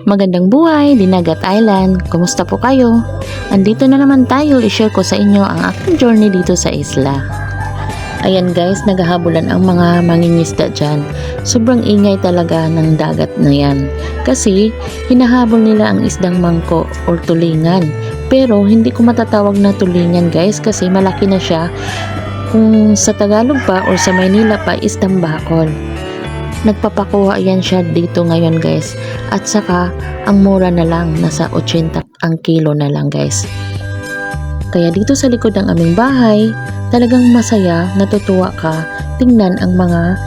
Magandang buhay, Dinagat Island. Kumusta po kayo? Andito na naman tayo, i-share ko sa inyo ang aking journey dito sa isla. Ayan guys, naghahabulan ang mga mangingisda dyan. Sobrang ingay talaga ng dagat na yan. Kasi hinahabol nila ang isdang mangko or tulingan. Pero hindi ko matatawag na tulingan guys kasi malaki na siya. Kung sa Tagalog pa or sa Maynila pa, isdang bakol. Nagpapakuha yan siya dito ngayon guys, at saka ang mura na lang, nasa 80 ang kilo na lang guys. Kaya dito sa likod ng aming bahay, talagang masaya, natutuwa ka tingnan ang mga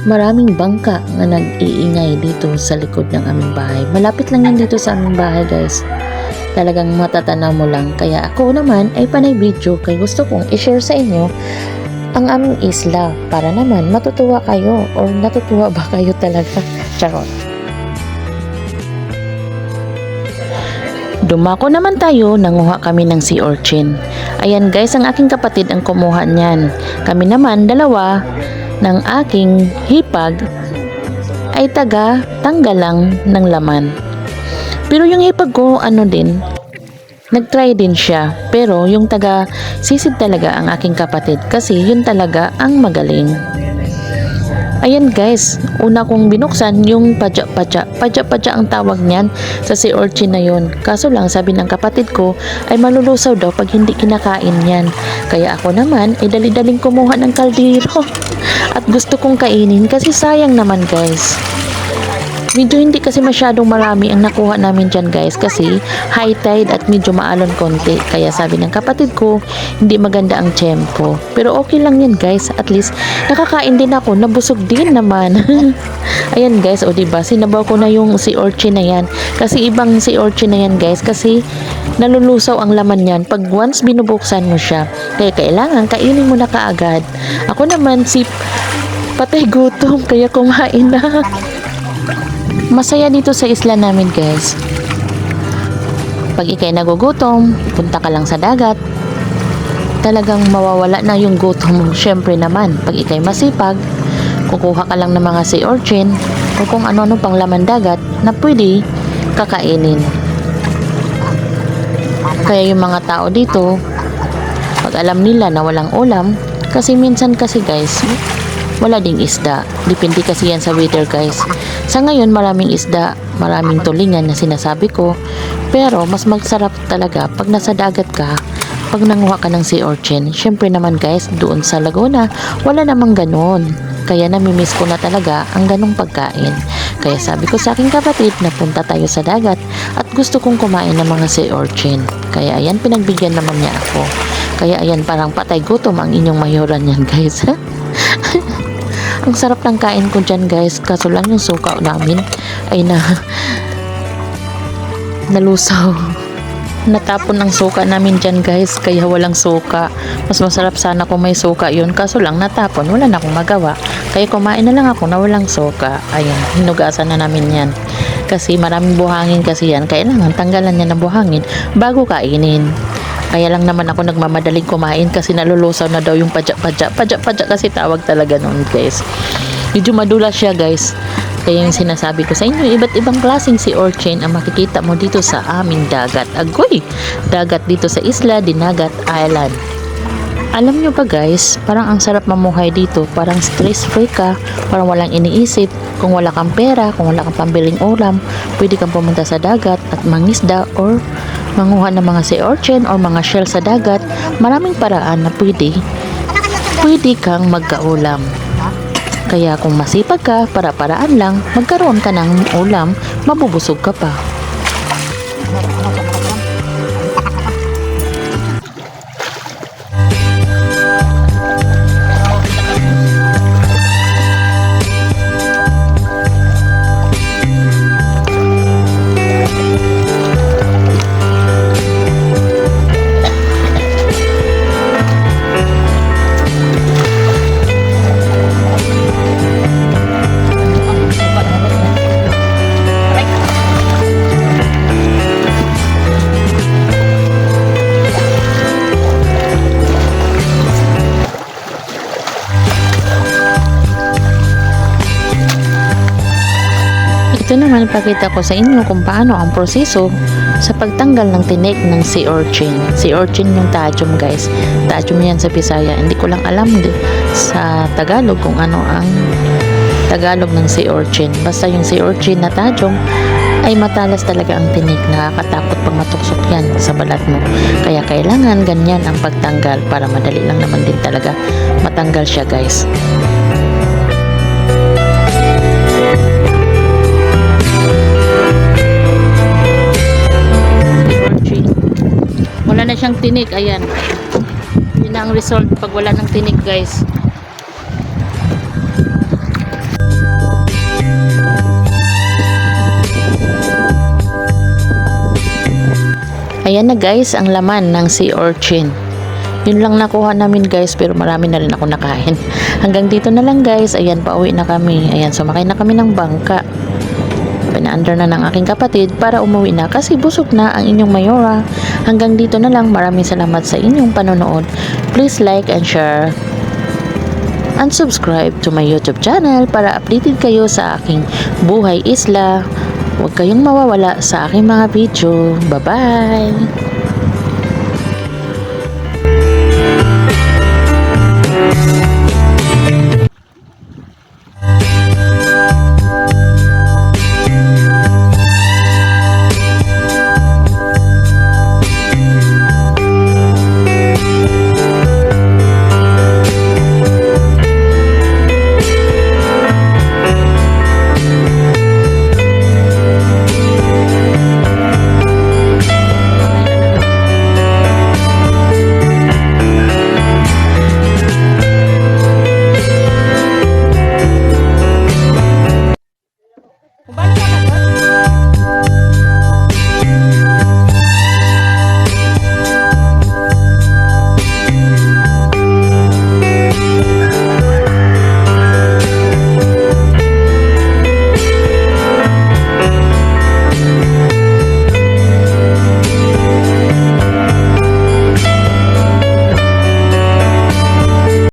maraming bangka na nag-iingay dito sa likod ng aming bahay. Malapit lang yan dito sa aming bahay guys, talagang matatanaw mo lang. Kaya ako naman ay panay video kaya gusto kong i-share sa inyo ang aming isla para naman matutuwa kayo or natutuwa ba kayo talaga. Charot. Dumako naman tayo, nanguha kami ng sea urchin. Ayan guys, ang aking kapatid ang kumuha niyan. Kami naman dalawa ng aking hipag ay tanggal lang ng laman. Pero yung hipag ko nag-try din siya, pero yung sisid talaga ang aking kapatid kasi yun talaga ang magaling. Ayan guys, una kong binuksan yung padya ang tawag niyan sa sea urchin na yun. Kaso lang sabi ng kapatid ko ay malulusaw daw pag hindi kinakain yan. Kaya ako naman ay dali-daling kumuha ng kaldero at gusto kong kainin kasi sayang naman guys. Medyo hindi kasi masyadong marami ang nakuha namin dyan guys kasi high tide at medyo maalon konti. Kaya sabi ng kapatid ko, hindi maganda ang tiyempo. Pero okay lang yan guys, at least nakakain din ako, nabusog din naman. Ayan guys, o diba, sinabaw ko na yung sea urchin na yan. Kasi ibang sea urchin na yan guys, kasi nalulusaw ang laman yan pag once binubuksan mo siya. Kaya kailangan kainin mo na kaagad. Ako naman patay gutom kaya kumain na. Masaya dito sa isla namin guys. Pag ikay nagugutom, punta ka lang sa dagat. Talagang mawawala na yung gutom mo. Syempre naman, pag ikay masipag, kukuha ka lang ng mga sea urchin o kung ano-ano pang laman dagat na pwede kakainin. Kaya yung mga tao dito, pag alam nila na walang ulam, kasi minsan kasi guys, wala ding isda. Depende kasi yan sa weather guys. Sa ngayon maraming isda, maraming tulingan na sinasabi ko. Pero mas magsarap talaga pag nasa dagat ka, pag nanguha ka ng sea urchin. Syempre naman guys, doon sa Laguna, wala namang ganon. Kaya namimiss ko na talaga ang ganong pagkain. Kaya sabi ko sa aking kapatid na punta tayo sa dagat at gusto kong kumain ng mga sea urchin. Kaya ayan, pinagbigyan naman niya ako. Kaya ayan, parang patay gutom ang inyong mayuran yan guys. Ang sarap ng kain ko dyan guys, kaso lang yung suka namin ay nalusaw. Natapon ang suka namin dyan guys, kaya walang suka. Mas masarap sana kung may suka yun, kaso lang natapon, wala na akong magawa. Kaya kumain na lang ako na walang suka. Ayan, hinugasan na namin yan. Kasi maraming buhangin kasi yan, kailangan tanggalan niya ng buhangin bago kainin. Kaya lang naman ako nagmamadaling kumain kasi nalulusaw na daw yung padya kasi tawag talaga noon guys. Medyo madulas siya guys. Kaya yung sinasabi ko sa inyo, iba't ibang klaseng sea urchin ang makikita mo dito sa aming dagat. Agoy! Dagat dito sa isla, Dinagat Island. Alam nyo ba guys, parang ang sarap mamuhay dito. Parang stress free ka, parang walang iniisip. Kung wala kang pera, kung wala kang pambiling ulam, pwede kang pumunta sa dagat at mangisda or manguha ng mga sea urchin or mga shell sa dagat. Maraming paraan na pwede kang magkaulam. Kaya kung masipag ka, para-paraan lang, magkaroon ka ng ulam, mabubusog ka pa. ipapakita ko sa inyo kung paano ang proseso sa pagtanggal ng tinik ng sea urchin. Sea urchin yung tajum guys. Tajum yan sa Bisaya. Hindi ko lang alam sa Tagalog kung ano ang Tagalog ng sea urchin. Basta yung sea urchin na tajum ay matalas talaga ang tinik. Nakakatakot pag matuksok yan sa balat mo. Kaya kailangan ganyan ang pagtanggal para madali lang naman din talaga matanggal siya guys. Wala na siyang tinik, ayan. Yun na ang result pag wala ng tinik guys. Ayan na guys ang laman ng sea urchin. Yun lang nakuha namin guys, pero marami na rin ako nakain. Hanggang dito na lang guys. Ayan, pauwi na kami. Ayan, sumakay na kami ng bangka. Pinaandar na ng aking kapatid para umuwi na kasi busog na ang inyong Mayora. Hanggang dito na lang. Maraming salamat sa inyong panonood. Please like and share and subscribe to my YouTube channel para updated kayo sa aking buhay isla. Huwag kayong mawawala sa aking mga video. Bye-bye!